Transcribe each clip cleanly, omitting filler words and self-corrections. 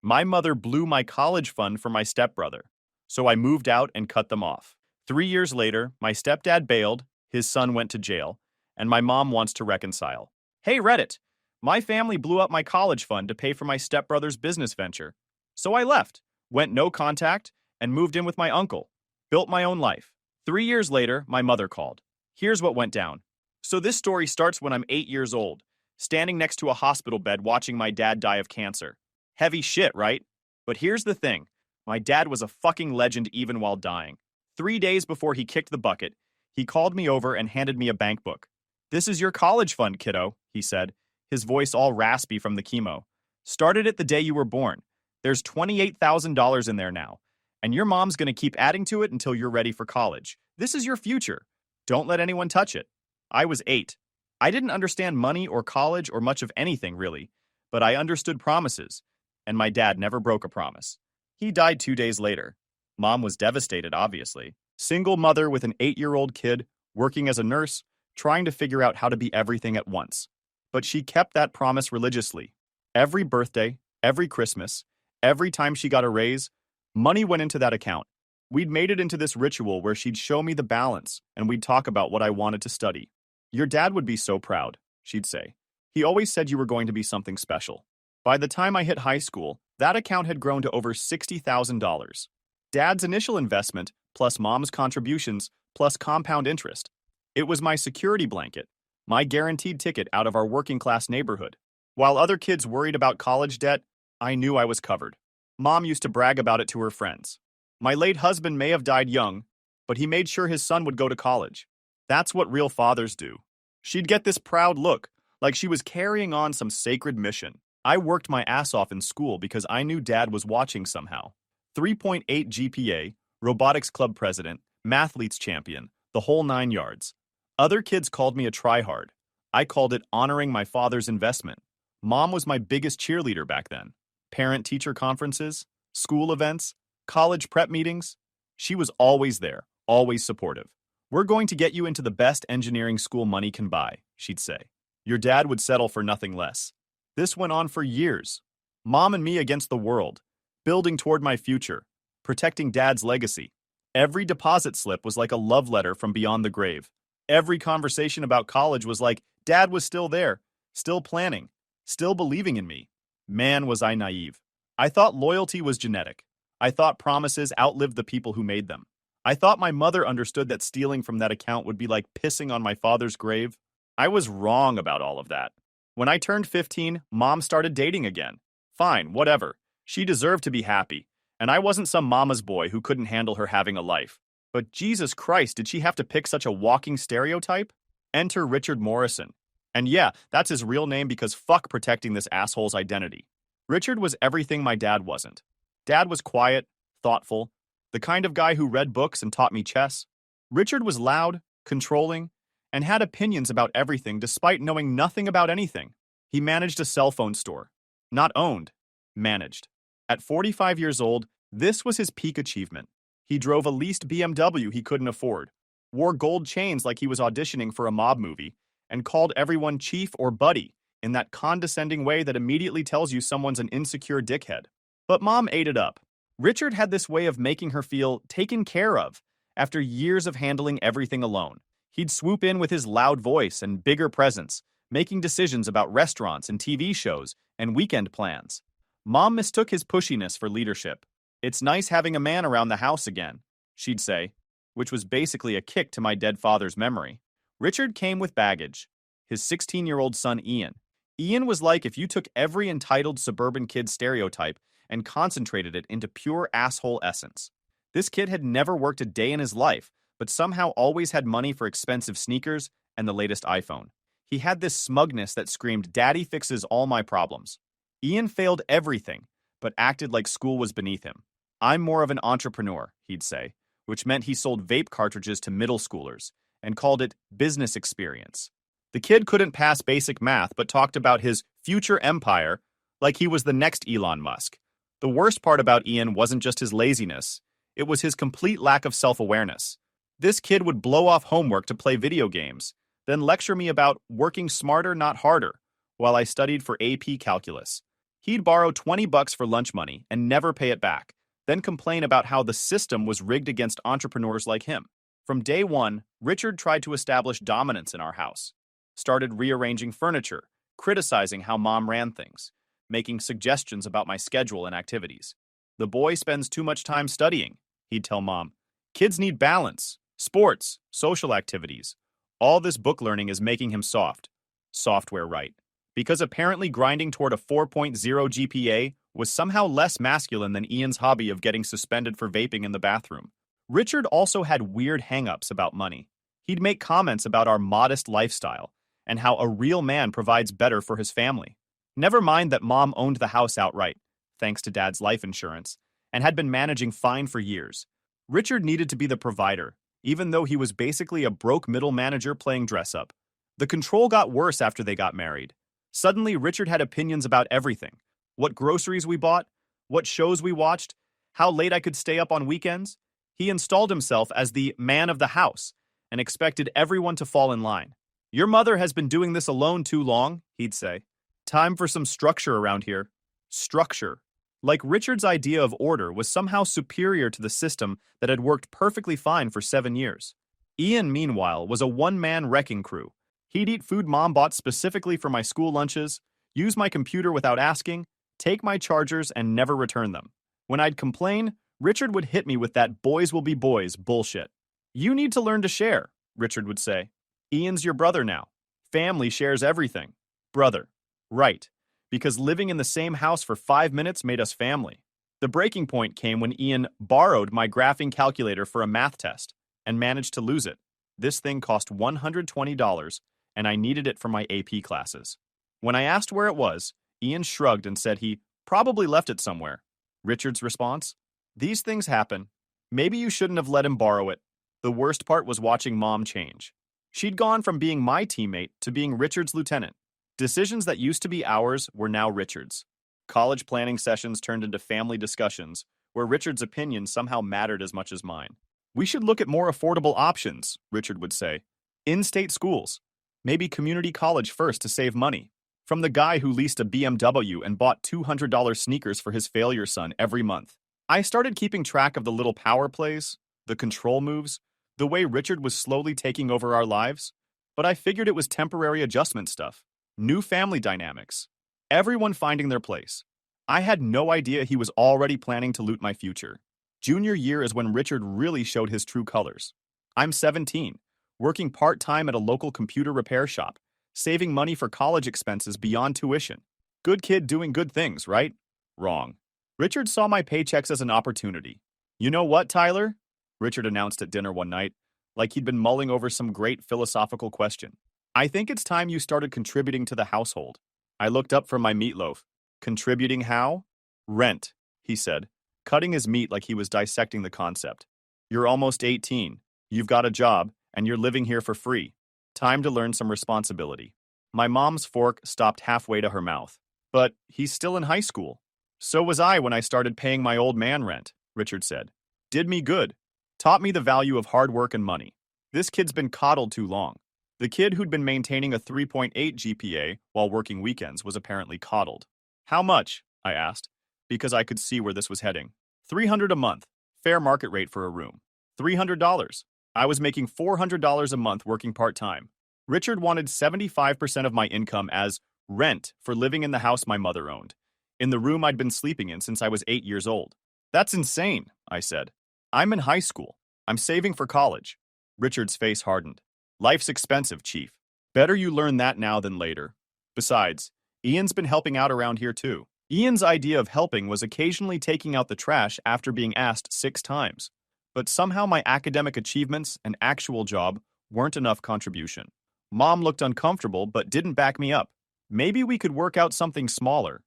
My mother blew my college fund for my stepbrother, so I moved out and cut them off. 3 years later, my stepdad bailed, his son went to jail, and my mom wants to reconcile. Hey, Reddit! My family blew up my college fund to pay for my stepbrother's business venture. So I left, went no contact, and moved in with my uncle. Built my own life. 3 years later, my mother called. Here's what went down. So this story starts when I'm 8 years old, standing next to a hospital bed watching my dad die of cancer. Heavy shit, right? But here's the thing. My dad was a fucking legend even while dying. 3 days before he kicked the bucket, he called me over and handed me a bank book. This is your college fund, kiddo, he said, his voice all raspy from the chemo. Started it the day you were born. There's $28,000 in there now, and your mom's gonna keep adding to it until you're ready for college. This is your future. Don't let anyone touch it. I was 8. I didn't understand money or college or much of anything, really, but I understood promises, and my dad never broke a promise. He died 2 days later. Mom was devastated, obviously. Single mother with an 8-year-old kid, working as a nurse, trying to figure out how to be everything at once. But she kept that promise religiously. Every birthday, every Christmas, every time she got a raise, money went into that account. We'd made it into this ritual where she'd show me the balance, and we'd talk about what I wanted to study. Your dad would be so proud, she'd say. He always said you were going to be something special. By the time I hit high school, that account had grown to over $60,000. Dad's initial investment, plus mom's contributions, plus compound interest. It was my security blanket, my guaranteed ticket out of our working-class neighborhood. While other kids worried about college debt, I knew I was covered. Mom used to brag about it to her friends. My late husband may have died young, but he made sure his son would go to college. That's what real fathers do. She'd get this proud look, like she was carrying on some sacred mission. I worked my ass off in school because I knew Dad was watching somehow. 3.8 GPA, robotics club president, mathletes champion, the whole 9 yards. Other kids called me a tryhard. I called it honoring my father's investment. Mom was my biggest cheerleader back then. Parent-teacher conferences, school events, college prep meetings. She was always there, always supportive. We're going to get you into the best engineering school money can buy, she'd say. Your dad would settle for nothing less. This went on for years. Mom and me against the world, building toward my future, protecting Dad's legacy. Every deposit slip was like a love letter from beyond the grave. Every conversation about college was like, Dad was still there, still planning, still believing in me. Man, was I naive. I thought loyalty was genetic. I thought promises outlived the people who made them. I thought my mother understood that stealing from that account would be like pissing on my father's grave. I was wrong about all of that. When I turned 15, Mom started dating again. Fine, whatever. She deserved to be happy, and I wasn't some mama's boy who couldn't handle her having a life. But Jesus Christ, did she have to pick such a walking stereotype? Enter Richard Morrison. And yeah, that's his real name because fuck protecting this asshole's identity. Richard was everything my dad wasn't. Dad was quiet, thoughtful, the kind of guy who read books and taught me chess. Richard was loud, controlling, and had opinions about everything despite knowing nothing about anything. He managed a cell phone store. Not owned, managed. At 45 years old, this was his peak achievement. He drove a leased BMW he couldn't afford, wore gold chains like he was auditioning for a mob movie, and called everyone chief or buddy in that condescending way that immediately tells you someone's an insecure dickhead. But Mom ate it up. Richard had this way of making her feel taken care of after years of handling everything alone. He'd swoop in with his loud voice and bigger presence, making decisions about restaurants and TV shows and weekend plans. Mom mistook his pushiness for leadership. It's nice having a man around the house again, she'd say, which was basically a kick to my dead father's memory. Richard came with baggage. His 16-year-old son, Ian. Ian was like if you took every entitled suburban kid stereotype and concentrated it into pure asshole essence. This kid had never worked a day in his life, but somehow always had money for expensive sneakers and the latest iPhone. He had this smugness that screamed, "Daddy fixes all my problems." Ian failed everything, but acted like school was beneath him. I'm more of an entrepreneur, he'd say, which meant he sold vape cartridges to middle schoolers and called it business experience. The kid couldn't pass basic math but talked about his future empire like he was the next Elon Musk. The worst part about Ian wasn't just his laziness, it was his complete lack of self-awareness. This kid would blow off homework to play video games, then lecture me about working smarter, not harder, while I studied for AP calculus. He'd borrow 20 bucks for lunch money and never pay it back, then complain about how the system was rigged against entrepreneurs like him. From day one, Richard tried to establish dominance in our house. Started rearranging furniture, criticizing how Mom ran things, making suggestions about my schedule and activities. The boy spends too much time studying, he'd tell Mom. Kids need balance, sports, social activities. All this book learning is making him soft. Software right. Because apparently grinding toward a 4.0 GPA was somehow less masculine than Ian's hobby of getting suspended for vaping in the bathroom. Richard also had weird hang-ups about money. He'd make comments about our modest lifestyle and how a real man provides better for his family. Never mind that Mom owned the house outright, thanks to Dad's life insurance, and had been managing fine for years. Richard needed to be the provider, even though he was basically a broke middle manager playing dress-up. The control got worse after they got married. Suddenly, Richard had opinions about everything. What groceries we bought, what shows we watched, how late I could stay up on weekends. He installed himself as the man of the house and expected everyone to fall in line. Your mother has been doing this alone too long, he'd say. Time for some structure around here. Structure. Like Richard's idea of order was somehow superior to the system that had worked perfectly fine for 7 years. Ian, meanwhile, was a one-man wrecking crew. He'd eat food Mom bought specifically for my school lunches, use my computer without asking, take my chargers, and never return them. When I'd complain, Richard would hit me with that boys will be boys bullshit. You need to learn to share, Richard would say. Ian's your brother now. Family shares everything. Brother. Right. Because living in the same house for 5 minutes made us family. The breaking point came when Ian borrowed my graphing calculator for a math test and managed to lose it. This thing cost $120, and I needed it for my AP classes. When I asked where it was, Ian shrugged and said he probably left it somewhere. Richard's response? These things happen. Maybe you shouldn't have let him borrow it. The worst part was watching Mom change. She'd gone from being my teammate to being Richard's lieutenant. Decisions that used to be ours were now Richard's. College planning sessions turned into family discussions, where Richard's opinion somehow mattered as much as mine. We should look at more affordable options, Richard would say. In-state schools. Maybe community college first to save money. From the guy who leased a BMW and bought $200 sneakers for his failure son every month. I started keeping track of the little power plays, the control moves, the way Richard was slowly taking over our lives. But I figured it was temporary adjustment stuff. New family dynamics. Everyone finding their place. I had no idea he was already planning to loot my future. Junior year is when Richard really showed his true colors. I'm 17, working part-time at a local computer repair shop, saving money for college expenses beyond tuition. Good kid doing good things, right? Wrong. Richard saw my paychecks as an opportunity. You know what, Tyler? Richard announced at dinner one night, like he'd been mulling over some great philosophical question. I think it's time you started contributing to the household. I looked up from my meatloaf. Contributing how? Rent, he said, cutting his meat like he was dissecting the concept. You're almost 18. You've got a job, and you're living here for free. Time to learn some responsibility. My mom's fork stopped halfway to her mouth. But he's still in high school. So was I when I started paying my old man rent, Richard said. Did me good. Taught me the value of hard work and money. This kid's been coddled too long. The kid who'd been maintaining a 3.8 GPA while working weekends was apparently coddled. How much? I asked, because I could see where this was heading. $300 a month, fair market rate for a room. $300. I was making $400 a month working part-time. Richard wanted 75% of my income as rent for living in the house my mother owned, in the room I'd been sleeping in since I was 8 years old. That's insane, I said. I'm in high school. I'm saving for college. Richard's face hardened. Life's expensive, Chief. Better you learn that now than later. Besides, Ian's been helping out around here too. Ian's idea of helping was occasionally taking out the trash after being asked 6 times. But somehow my academic achievements and actual job weren't enough contribution. Mom looked uncomfortable but didn't back me up. Maybe we could work out something smaller.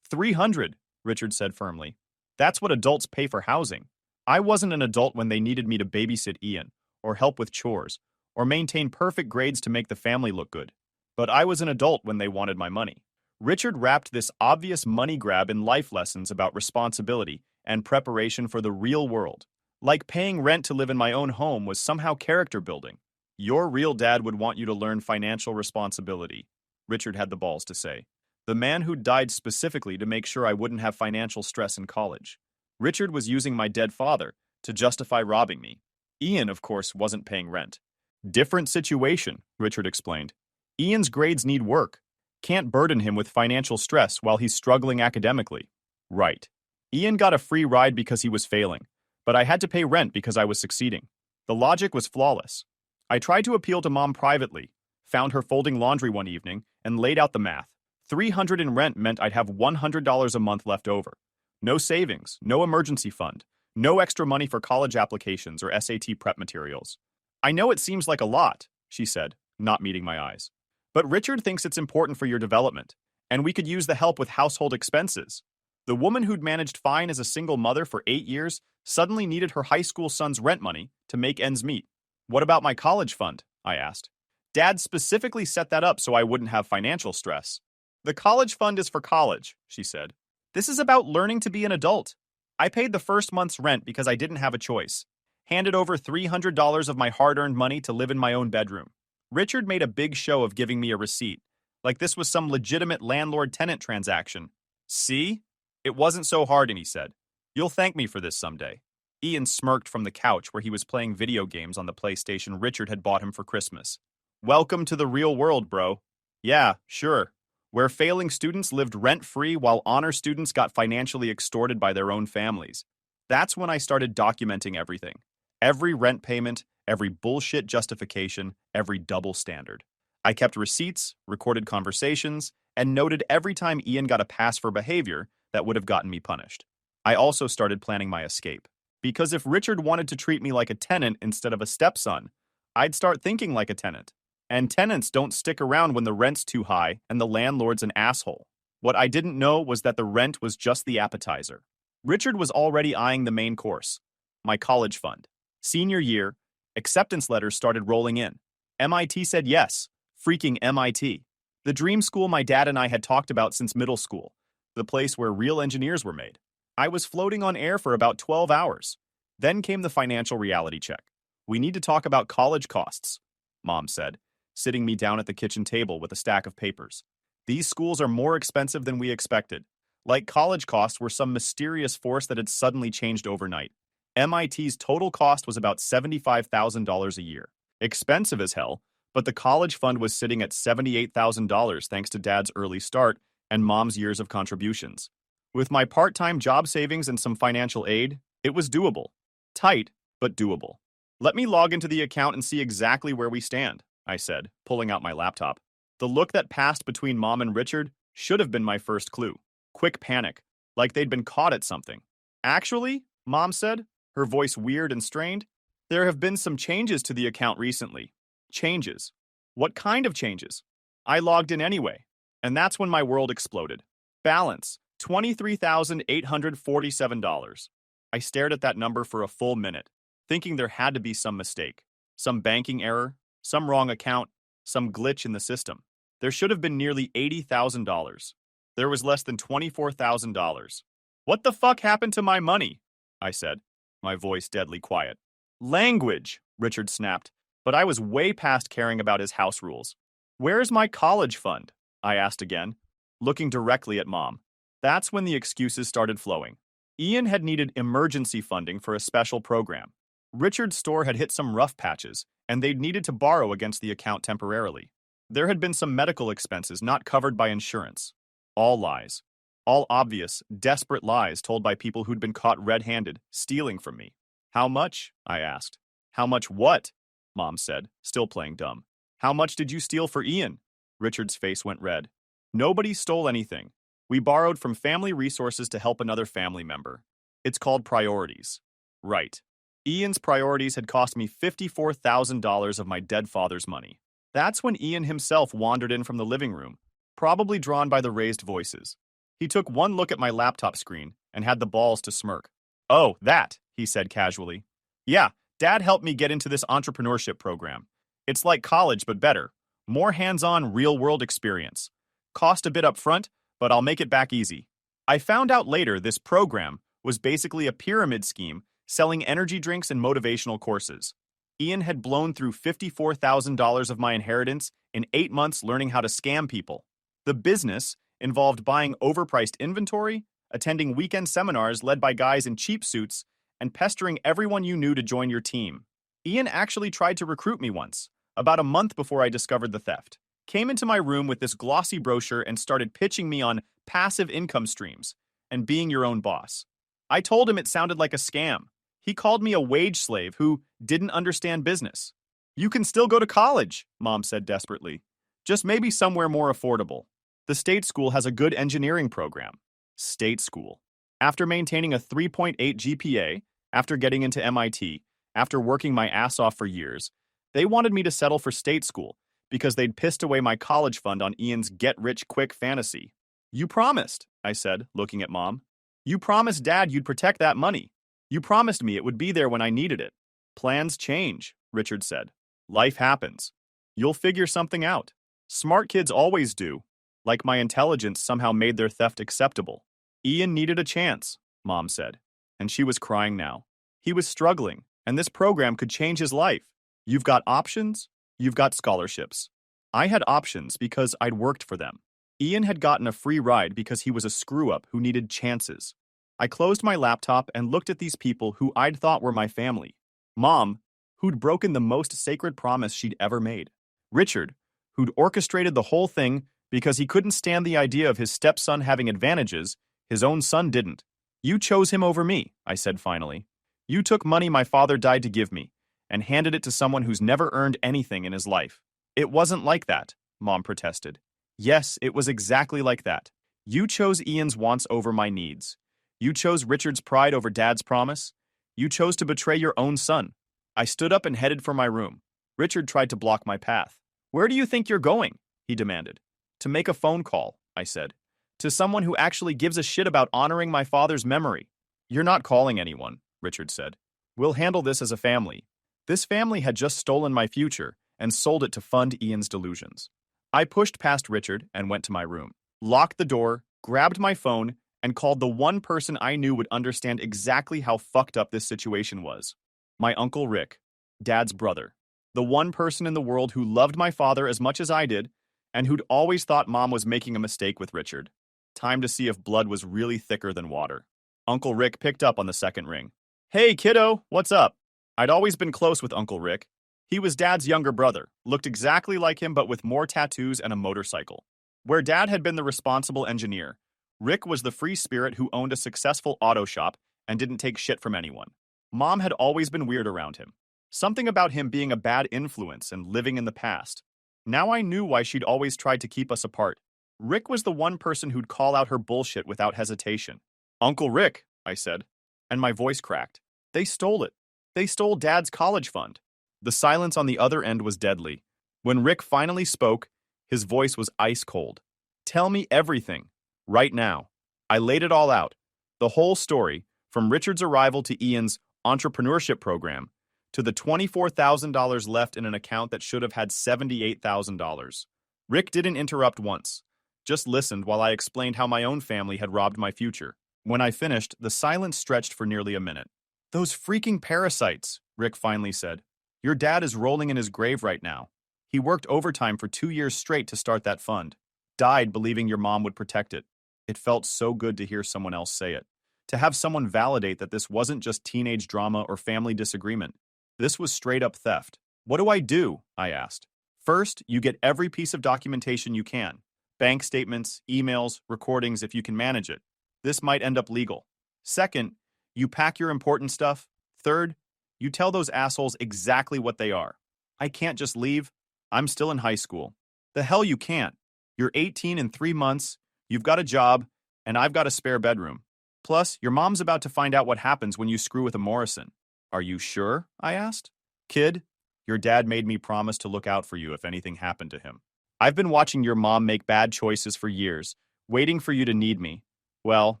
$300, Richard said firmly. That's what adults pay for housing. I wasn't an adult when they needed me to babysit Ian, or help with chores, or maintain perfect grades to make the family look good. But I was an adult when they wanted my money. Richard wrapped this obvious money grab in life lessons about responsibility and preparation for the real world. Like paying rent to live in my own home was somehow character building. Your real dad would want you to learn financial responsibility, Richard had the balls to say. The man who died specifically to make sure I wouldn't have financial stress in college. Richard was using my dead father to justify robbing me. Ian, of course, wasn't paying rent. Different situation, Richard explained. Ian's grades need work. Can't burden him with financial stress while he's struggling academically. Right. Ian got a free ride because he was failing, but I had to pay rent because I was succeeding. The logic was flawless. I tried to appeal to Mom privately, found her folding laundry one evening, and laid out the math. $300 in rent meant I'd have $100 a month left over. No savings, no emergency fund, no extra money for college applications or SAT prep materials. I know it seems like a lot, she said, not meeting my eyes. But Richard thinks it's important for your development, and we could use the help with household expenses. The woman who'd managed fine as a single mother for 8 years suddenly needed her high school son's rent money to make ends meet. What about my college fund? I asked. Dad specifically set that up so I wouldn't have financial stress. The college fund is for college, she said. This is about learning to be an adult. I paid the first month's rent because I didn't have a choice. Handed over $300 of my hard-earned money to live in my own bedroom. Richard made a big show of giving me a receipt, like this was some legitimate landlord-tenant transaction. See? It wasn't so hard, and he said. You'll thank me for this someday. Ian smirked from the couch where he was playing video games on the PlayStation Richard had bought him for Christmas. Welcome to the real world, bro. Yeah, sure. Where failing students lived rent-free while honor students got financially extorted by their own families. That's when I started documenting everything. Every rent payment, every bullshit justification, every double standard. I kept receipts, recorded conversations, and noted every time Ian got a pass for behavior that would have gotten me punished. I also started planning my escape. Because if Richard wanted to treat me like a tenant instead of a stepson, I'd start thinking like a tenant. And tenants don't stick around when the rent's too high and the landlord's an asshole. What I didn't know was that the rent was just the appetizer. Richard was already eyeing the main course, my college fund. Senior year, acceptance letters started rolling in. MIT said yes. Freaking MIT. The dream school my dad and I had talked about since middle school. The place where real engineers were made. I was floating on air for about 12 hours. Then came the financial reality check. We need to talk about college costs, Mom said, sitting me down at the kitchen table with a stack of papers. These schools are more expensive than we expected. Like college costs were some mysterious force that had suddenly changed overnight. MIT's total cost was about $75,000 a year. Expensive as hell, but the college fund was sitting at $78,000 thanks to Dad's early start and Mom's years of contributions. With my part-time job savings and some financial aid, it was doable. Tight, but doable. Let me log into the account and see exactly where we stand, I said, pulling out my laptop. The look that passed between Mom and Richard should have been my first clue. Quick panic, like they'd been caught at something. Actually, Mom said, her voice weird and strained, there have been some changes to the account recently. Changes. What kind of changes? I logged in anyway, and that's when my world exploded. Balance, $23,847. I stared at that number for a full minute, thinking there had to be some mistake. Some banking error, some wrong account, some glitch in the system. There should have been nearly $80,000. There was less than $24,000. What the fuck happened to my money? I said, my voice deadly quiet. Language, Richard snapped, but I was way past caring about his house rules. Where's my college fund? I asked again, looking directly at Mom. That's when the excuses started flowing. Ian had needed emergency funding for a special program. Richard's store had hit some rough patches, and they'd needed to borrow against the account temporarily. There had been some medical expenses not covered by insurance. All lies. All obvious, desperate lies told by people who'd been caught red-handed, stealing from me. How much? I asked. How much what? Mom said, still playing dumb. How much did you steal for Ian? Richard's face went red. Nobody stole anything. We borrowed from family resources to help another family member. It's called priorities. Right. Ian's priorities had cost me $54,000 of my dead father's money. That's when Ian himself wandered in from the living room, probably drawn by the raised voices. He took one look at my laptop screen and had the balls to smirk. Oh, that, he said casually. Yeah, Dad helped me get into this entrepreneurship program. It's like college, but better. More hands-on, real-world experience. Cost a bit up front, but I'll make it back easy. I found out later this program was basically a pyramid scheme selling energy drinks and motivational courses. Ian had blown through $54,000 of my inheritance in 8 months learning how to scam people. The business, involved buying overpriced inventory, attending weekend seminars led by guys in cheap suits, and pestering everyone you knew to join your team. Ian actually tried to recruit me once, about a month before I discovered the theft. Came into my room with this glossy brochure and started pitching me on passive income streams and being your own boss. I told him it sounded like a scam. He called me a wage slave who didn't understand business. You can still go to college, Mom said desperately. Just maybe somewhere more affordable. The state school has a good engineering program. State school. After maintaining a 3.8 GPA, after getting into MIT, after working my ass off for years, they wanted me to settle for state school because they'd pissed away my college fund on Ian's get-rich-quick fantasy. You promised, I said, looking at Mom. You promised Dad you'd protect that money. You promised me it would be there when I needed it. Plans change, Richard said. Life happens. You'll figure something out. Smart kids always do. Like my intelligence somehow made their theft acceptable. Ian needed a chance, Mom said. And she was crying now. He was struggling, and this program could change his life. You've got options, you've got scholarships. I had options because I'd worked for them. Ian had gotten a free ride because he was a screw-up who needed chances. I closed my laptop and looked at these people who I'd thought were my family. Mom, who'd broken the most sacred promise she'd ever made. Richard, who'd orchestrated the whole thing because he couldn't stand the idea of his stepson having advantages his own son didn't. You chose him over me, I said finally. You took money my father died to give me and handed it to someone who's never earned anything in his life. It wasn't like that, Mom protested. Yes, it was exactly like that. You chose Ian's wants over my needs. You chose Richard's pride over Dad's promise. You chose to betray your own son. I stood up and headed for my room. Richard tried to block my path. Where do you think you're going? He demanded. To make a phone call, I said. To someone who actually gives a shit about honoring my father's memory. You're not calling anyone, Richard said. We'll handle this as a family. This family had just stolen my future and sold it to fund Ian's delusions. I pushed past Richard and went to my room, locked the door, grabbed my phone, and called the one person I knew would understand exactly how fucked up this situation was. My Uncle Rick, Dad's brother. The one person in the world who loved my father as much as I did, and who'd always thought Mom was making a mistake with Richard. Time to see if blood was really thicker than water. Uncle Rick picked up on the second ring. Hey, kiddo, what's up? I'd always been close with Uncle Rick. He was Dad's younger brother, looked exactly like him but with more tattoos and a motorcycle. Where Dad had been the responsible engineer, Rick was the free spirit who owned a successful auto shop and didn't take shit from anyone. Mom had always been weird around him. Something about him being a bad influence and living in the past. Now I knew why she'd always tried to keep us apart. Rick was the one person who'd call out her bullshit without hesitation. Uncle Rick, I said, and my voice cracked. They stole it. They stole Dad's college fund. The silence on the other end was deadly. When Rick finally spoke, his voice was ice cold. Tell me everything, right now. I laid it all out. The whole story, from Richard's arrival to Ian's entrepreneurship program, to the $24,000 left in an account that should have had $78,000. Rick didn't interrupt once. Just listened while I explained how my own family had robbed my future. When I finished, the silence stretched for nearly a minute. Those freaking parasites, Rick finally said. Your dad is rolling in his grave right now. He worked overtime for 2 years straight to start that fund. Died believing your mom would protect it. It felt so good to hear someone else say it. To have someone validate that this wasn't just teenage drama or family disagreement. This was straight up theft. What do I do? I asked. First, you get every piece of documentation you can. Bank statements, emails, recordings if you can manage it. This might end up legal. Second, you pack your important stuff. Third, you tell those assholes exactly what they are. I can't just leave. I'm still in high school. The hell you can't. You're 18 in 3 months, you've got a job, and I've got a spare bedroom. Plus, your mom's about to find out what happens when you screw with a Morrison. Are you sure? I asked. Kid, your dad made me promise to look out for you if anything happened to him. I've been watching your mom make bad choices for years, waiting for you to need me. Well,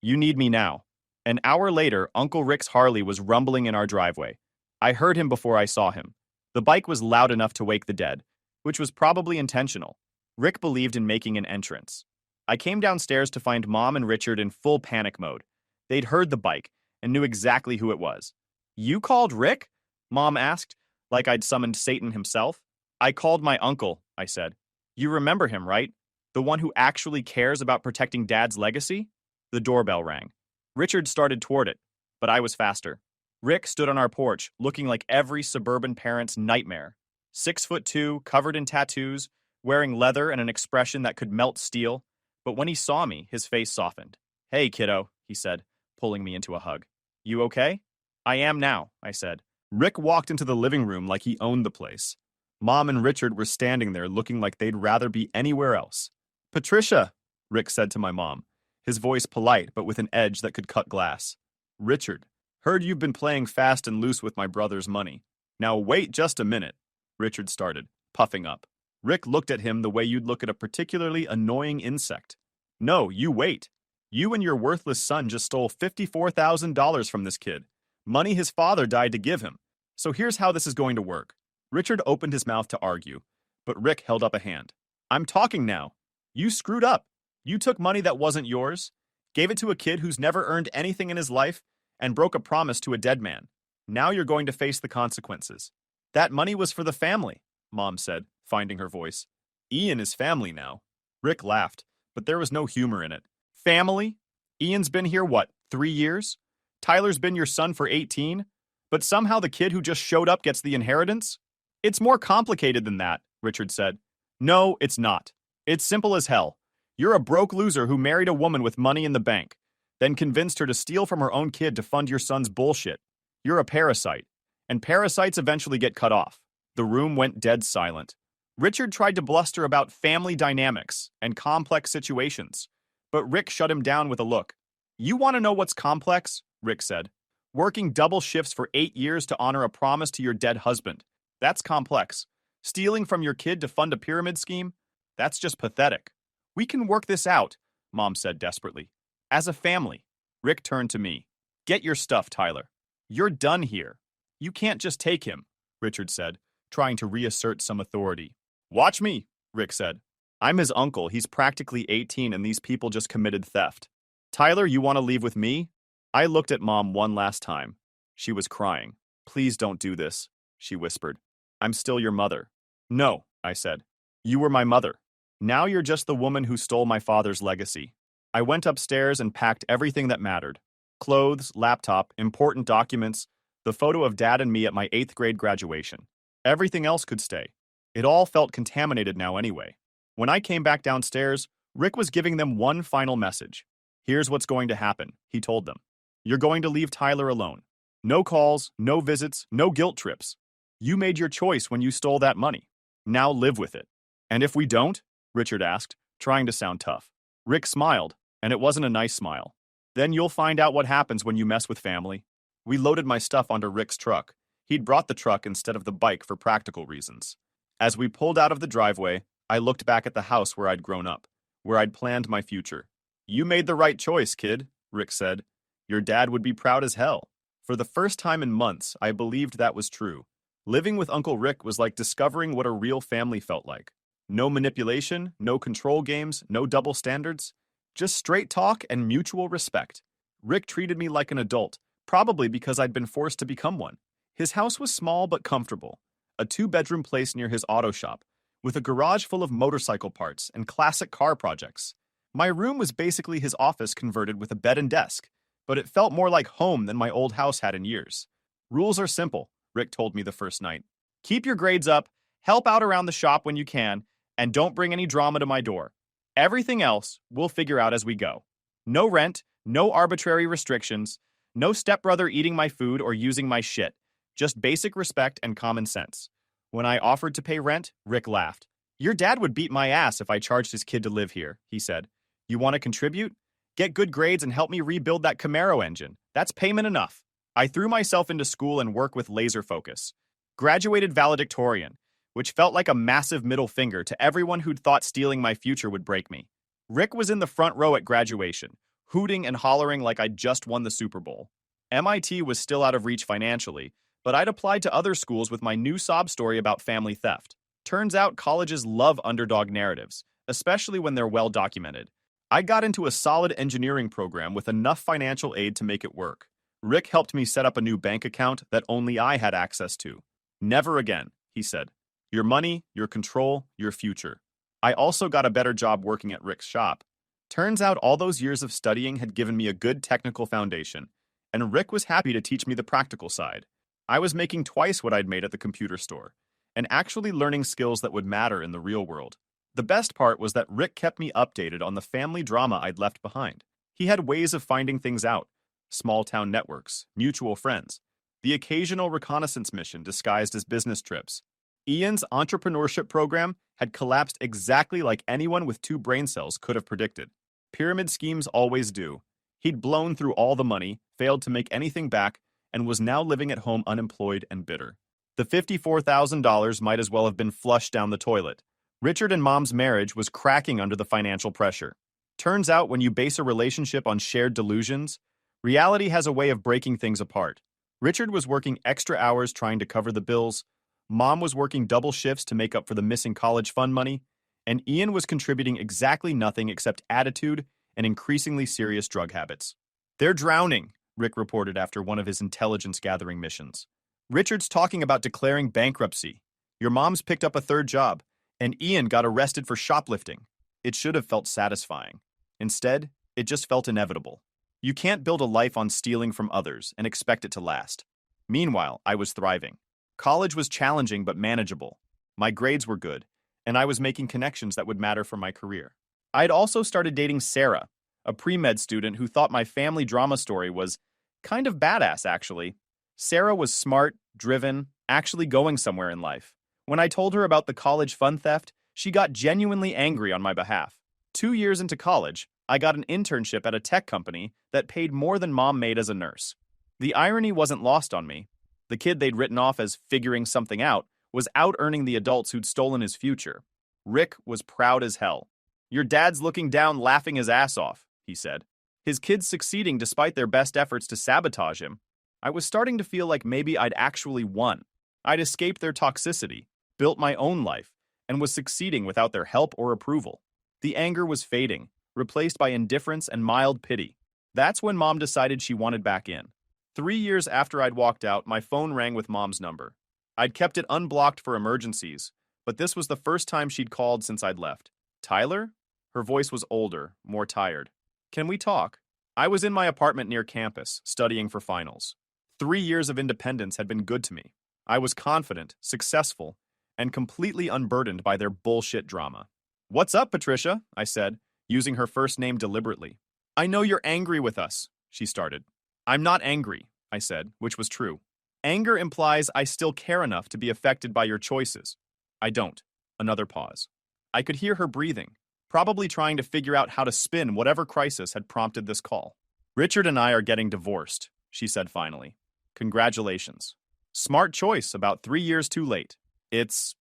you need me now. An hour later, Uncle Rick's Harley was rumbling in our driveway. I heard him before I saw him. The bike was loud enough to wake the dead, which was probably intentional. Rick believed in making an entrance. I came downstairs to find Mom and Richard in full panic mode. They'd heard the bike and knew exactly who it was. You called Rick? Mom asked, like I'd summoned Satan himself. I called my uncle, I said. You remember him, right? The one who actually cares about protecting Dad's legacy? The doorbell rang. Richard started toward it, but I was faster. Rick stood on our porch, looking like every suburban parent's nightmare. 6'2", covered in tattoos, wearing leather and an expression that could melt steel. But when he saw me, his face softened. "Hey, kiddo," he said, pulling me into a hug. "You okay?" "I am now," I said. Rick walked into the living room like he owned the place. Mom and Richard were standing there looking like they'd rather be anywhere else. "Patricia," Rick said to my mom, his voice polite but with an edge that could cut glass. "Richard, heard you've been playing fast and loose with my brother's money. Now wait just a minute," Richard started, puffing up. Rick looked at him the way you'd look at a particularly annoying insect. "No, you wait. You and your worthless son just stole $54,000 from this kid. Money his father died to give him. So here's how this is going to work." Richard opened his mouth to argue, but Rick held up a hand. "I'm talking now. You screwed up. You took money that wasn't yours, gave it to a kid who's never earned anything in his life, and broke a promise to a dead man. Now you're going to face the consequences." "That money was for the family," Mom said, finding her voice. "Ian is family now." Rick laughed, but there was no humor in it. "Family? Ian's been here, what, 3 years? Tyler's been your son for 18? But somehow the kid who just showed up gets the inheritance?" "It's more complicated than that," Richard said. "No, it's not. It's simple as hell. You're a broke loser who married a woman with money in the bank, then convinced her to steal from her own kid to fund your son's bullshit. You're a parasite, and parasites eventually get cut off." The room went dead silent. Richard tried to bluster about family dynamics and complex situations, but Rick shut him down with a look. "You want to know what's complex?" Rick said. "Working double shifts for 8 years to honor a promise to your dead husband. That's complex. Stealing from your kid to fund a pyramid scheme? That's just pathetic. We can work this out," Mom said desperately. "As a family." Rick turned to me. "Get your stuff, Tyler. You're done here." "You can't just take him," Richard said, trying to reassert some authority. "Watch me," Rick said. "I'm his uncle. He's practically 18 and these people just committed theft. Tyler, you want to leave with me?" I looked at Mom one last time. She was crying. "Please don't do this," she whispered. "I'm still your mother." "No," I said. "You were my mother. Now you're just the woman who stole my father's legacy." I went upstairs and packed everything that mattered. Clothes, laptop, important documents, the photo of Dad and me at my 8th grade graduation. Everything else could stay. It all felt contaminated now anyway. When I came back downstairs, Rick was giving them one final message. "Here's what's going to happen," he told them. "You're going to leave Tyler alone. No calls, no visits, no guilt trips. You made your choice when you stole that money. Now live with it." "And if we don't?" Richard asked, trying to sound tough. Rick smiled, and it wasn't a nice smile. "Then you'll find out what happens when you mess with family." We loaded my stuff onto Rick's truck. He'd brought the truck instead of the bike for practical reasons. As we pulled out of the driveway, I looked back at the house where I'd grown up, where I'd planned my future. "You made the right choice, kid," Rick said. "Your dad would be proud as hell." For the first time in months, I believed that was true. Living with Uncle Rick was like discovering what a real family felt like. No manipulation, no control games, no double standards. Just straight talk and mutual respect. Rick treated me like an adult, probably because I'd been forced to become one. His house was small but comfortable. A 2-bedroom place near his auto shop, with a garage full of motorcycle parts and classic car projects. My room was basically his office converted with a bed and desk, but it felt more like home than my old house had in years. "Rules are simple," Rick told me the first night. "Keep your grades up, help out around the shop when you can, and don't bring any drama to my door. Everything else, we'll figure out as we go. No rent, no arbitrary restrictions, no stepbrother eating my food or using my shit. Just basic respect and common sense." When I offered to pay rent, Rick laughed. "Your dad would beat my ass if I charged his kid to live here," he said. "You want to contribute? Get good grades and help me rebuild that Camaro engine. That's payment enough." I threw myself into school and work with laser focus. Graduated valedictorian, which felt like a massive middle finger to everyone who'd thought stealing my future would break me. Rick was in the front row at graduation, hooting and hollering like I'd just won the Super Bowl. MIT was still out of reach financially, but I'd applied to other schools with my new sob story about family theft. Turns out colleges love underdog narratives, especially when they're well documented. I got into a solid engineering program with enough financial aid to make it work. Rick helped me set up a new bank account that only I had access to. "Never again," he said. "Your money, your control, your future." I also got a better job working at Rick's shop. Turns out all those years of studying had given me a good technical foundation, and Rick was happy to teach me the practical side. I was making twice what I'd made at the computer store, and actually learning skills that would matter in the real world. The best part was that Rick kept me updated on the family drama I'd left behind. He had ways of finding things out: small town networks, mutual friends, the occasional reconnaissance mission disguised as business trips. Ian's entrepreneurship program had collapsed exactly like anyone with two brain cells could have predicted. Pyramid schemes always do. He'd blown through all the money, failed to make anything back, and was now living at home unemployed and bitter. The $54,000 might as well have been flushed down the toilet. Richard and Mom's marriage was cracking under the financial pressure. Turns out when you base a relationship on shared delusions, reality has a way of breaking things apart. Richard was working extra hours trying to cover the bills, Mom was working double shifts to make up for the missing college fund money, and Ian was contributing exactly nothing except attitude and increasingly serious drug habits. "They're drowning," Rick reported after one of his intelligence-gathering missions. "Richard's talking about declaring bankruptcy. Your mom's picked up a third job, and Ian got arrested for shoplifting." It should have felt satisfying. Instead, it just felt inevitable. You can't build a life on stealing from others and expect it to last. Meanwhile, I was thriving. College was challenging but manageable. My grades were good, and I was making connections that would matter for my career. I'd also started dating Sarah, a pre-med student who thought my family drama story was kind of badass, actually. Sarah was smart, driven, actually going somewhere in life. When I told her about the college fund theft, she got genuinely angry on my behalf. 2 years into college, I got an internship at a tech company that paid more than Mom made as a nurse. The irony wasn't lost on me. The kid they'd written off as figuring something out was out-earning the adults who'd stolen his future. Rick was proud as hell. "Your dad's looking down laughing his ass off," he said. His kids succeeding despite their best efforts to sabotage him. I was starting to feel like maybe I'd actually won. I'd escaped their toxicity, built my own life, and was succeeding without their help or approval. The anger was fading, replaced by indifference and mild pity. That's when Mom decided she wanted back in. 3 years after I'd walked out, my phone rang with Mom's number. I'd kept it unblocked for emergencies, but this was the first time she'd called since I'd left. "Tyler?" Her voice was older, more tired. "Can we talk?" I was in my apartment near campus, studying for finals. 3 years of independence had been good to me. I was confident, successful, and completely unburdened by their bullshit drama. "What's up, Patricia?" I said, using her first name deliberately. "I know you're angry with us," she started. "I'm not angry," I said, which was true. "Anger implies I still care enough to be affected by your choices. I don't." Another pause. I could hear her breathing, probably trying to figure out how to spin whatever crisis had prompted this call. "Richard and I are getting divorced," she said finally. "Congratulations. Smart choice about 3 years too late. It's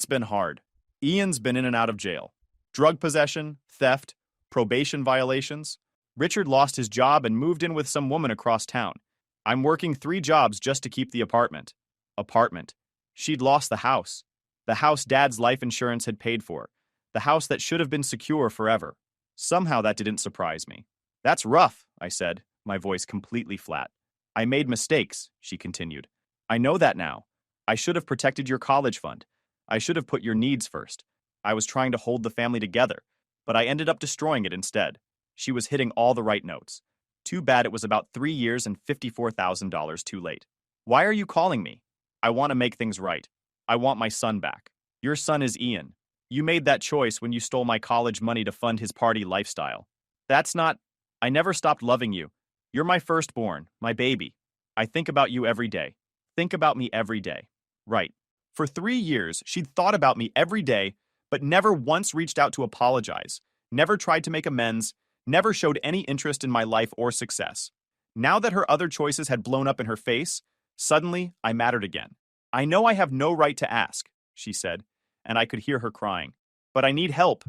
been hard. Ian's been in and out of jail. Drug possession, theft, probation violations. Richard lost his job and moved in with some woman across town. I'm working 3 jobs just to keep the apartment. Apartment. She'd lost the house. The house Dad's life insurance had paid for. The house that should have been secure forever. Somehow that didn't surprise me. "That's rough," I said, my voice completely flat. "I made mistakes," she continued. "I know that now. I should have protected your college fund. I should have put your needs first. I was trying to hold the family together, but I ended up destroying it instead." She was hitting all the right notes. Too bad it was about 3 years and $54,000 too late. "Why are you calling me?" "I want to make things right. I want my son back. Your son is Ian. You made that choice when you stole my college money to fund his party lifestyle. That's not... I never stopped loving you. You're my firstborn, my baby. I think about you every day. Think about me every day." Right. For 3 years, she'd thought about me every day, but never once reached out to apologize, never tried to make amends, never showed any interest in my life or success. Now that her other choices had blown up in her face, suddenly I mattered again. "I know I have no right to ask," she said, and I could hear her crying. "But I need help.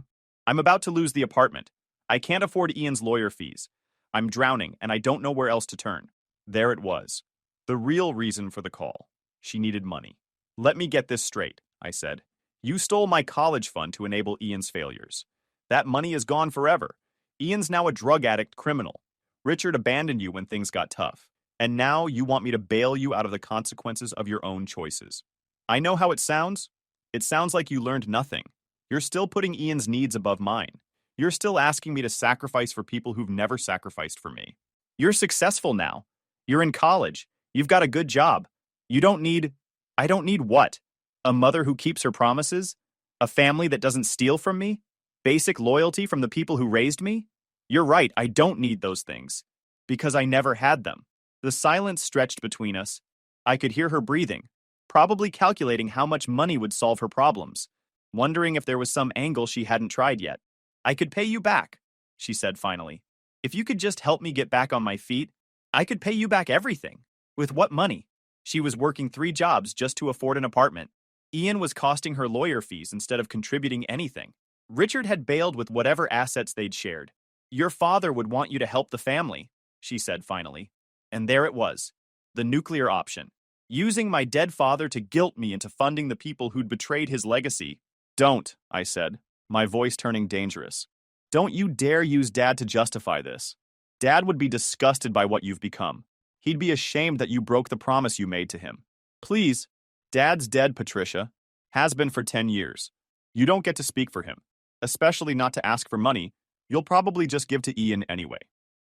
I'm about to lose the apartment. I can't afford Ian's lawyer fees. I'm drowning, and I don't know where else to turn." There it was. The real reason for the call. She needed money. "Let me get this straight," I said. "You stole my college fund to enable Ian's failures. That money is gone forever. Ian's now a drug addict criminal. Richard abandoned you when things got tough. And now you want me to bail you out of the consequences of your own choices. I know how it sounds. It sounds like you learned nothing. You're still putting Ian's needs above mine. You're still asking me to sacrifice for people who've never sacrificed for me. You're successful now. You're in college. You've got a good job. You don't need. I don't need what? A mother who keeps her promises? A family that doesn't steal from me? Basic loyalty from the people who raised me? You're right, I don't need those things. Because I never had them. The silence stretched between us. I could hear her breathing, probably calculating how much money would solve her problems, wondering if there was some angle she hadn't tried yet. I could pay you back, she said finally. If you could just help me get back on my feet, I could pay you back everything. With what money? She was working 3 jobs just to afford an apartment. Ian was costing her lawyer fees instead of contributing anything. Richard had bailed with whatever assets they'd shared. Your father would want you to help the family, she said finally. And there it was, the nuclear option. Using my dead father to guilt me into funding the people who'd betrayed his legacy. Don't, I said, my voice turning dangerous. Don't you dare use Dad to justify this. Dad would be disgusted by what you've become. He'd be ashamed that you broke the promise you made to him. Please, Dad's dead, Patricia. Has been for 10 years. You don't get to speak for him, especially not to ask for money. You'll probably just give to Ian anyway.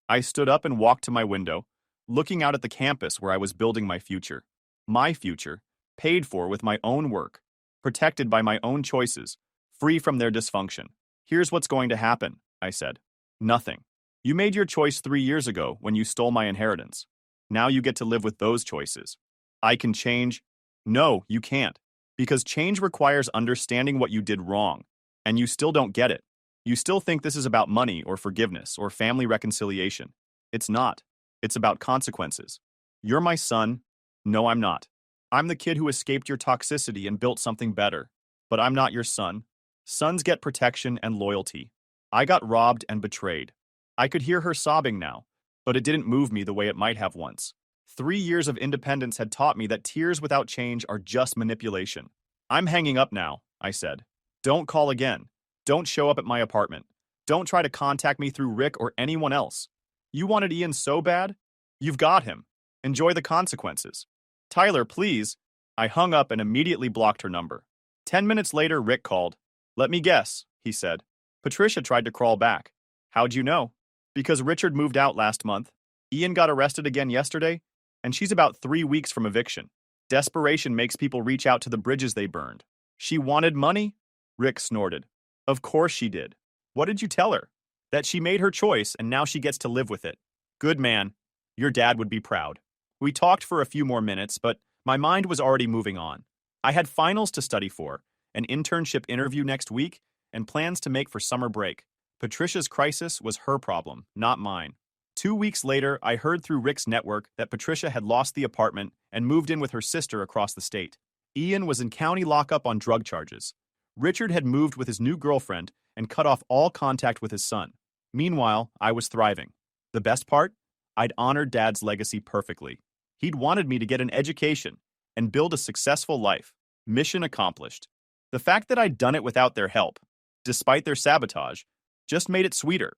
I stood up and walked to my window, looking out at the campus where I was building my future. My future, paid for with my own work, protected by my own choices, free from their dysfunction. Here's what's going to happen, I said. Nothing. You made your choice 3 years ago when you stole my inheritance. Now you get to live with those choices. I can change. No, you can't. Because change requires understanding what you did wrong, and you still don't get it. You still think this is about money or forgiveness or family reconciliation. It's not. It's about consequences. You're my son. No, I'm not. I'm the kid who escaped your toxicity and built something better. But I'm not your son. Sons get protection and loyalty. I got robbed and betrayed. I could hear her sobbing now, but it didn't move me the way it might have once. 3 years of independence had taught me that tears without change are just manipulation. I'm hanging up now, I said. Don't call again. Don't show up at my apartment. Don't try to contact me through Rick or anyone else. You wanted Ian so bad? You've got him. Enjoy the consequences. Tyler, please. I hung up and immediately blocked her number. 10 minutes later, Rick called. Let me guess, he said. Patricia tried to crawl back. How'd you know? Because Richard moved out last month. Ian got arrested again yesterday, and she's about 3 weeks from eviction. Desperation makes people reach out to the bridges they burned. She wanted money? Rick snorted. Of course she did. What did you tell her? That she made her choice and now she gets to live with it. Good man. Your dad would be proud. We talked for a few more minutes, but my mind was already moving on. I had finals to study for, an internship interview next week, and plans to make for summer break. Patricia's crisis was her problem, not mine. 2 weeks later, I heard through Rick's network that Patricia had lost the apartment and moved in with her sister across the state. Ian was in county lockup on drug charges. Richard had moved with his new girlfriend and cut off all contact with his son. Meanwhile, I was thriving. The best part? I'd honored Dad's legacy perfectly. He'd wanted me to get an education and build a successful life. Mission accomplished. The fact that I'd done it without their help, despite their sabotage, just made it sweeter.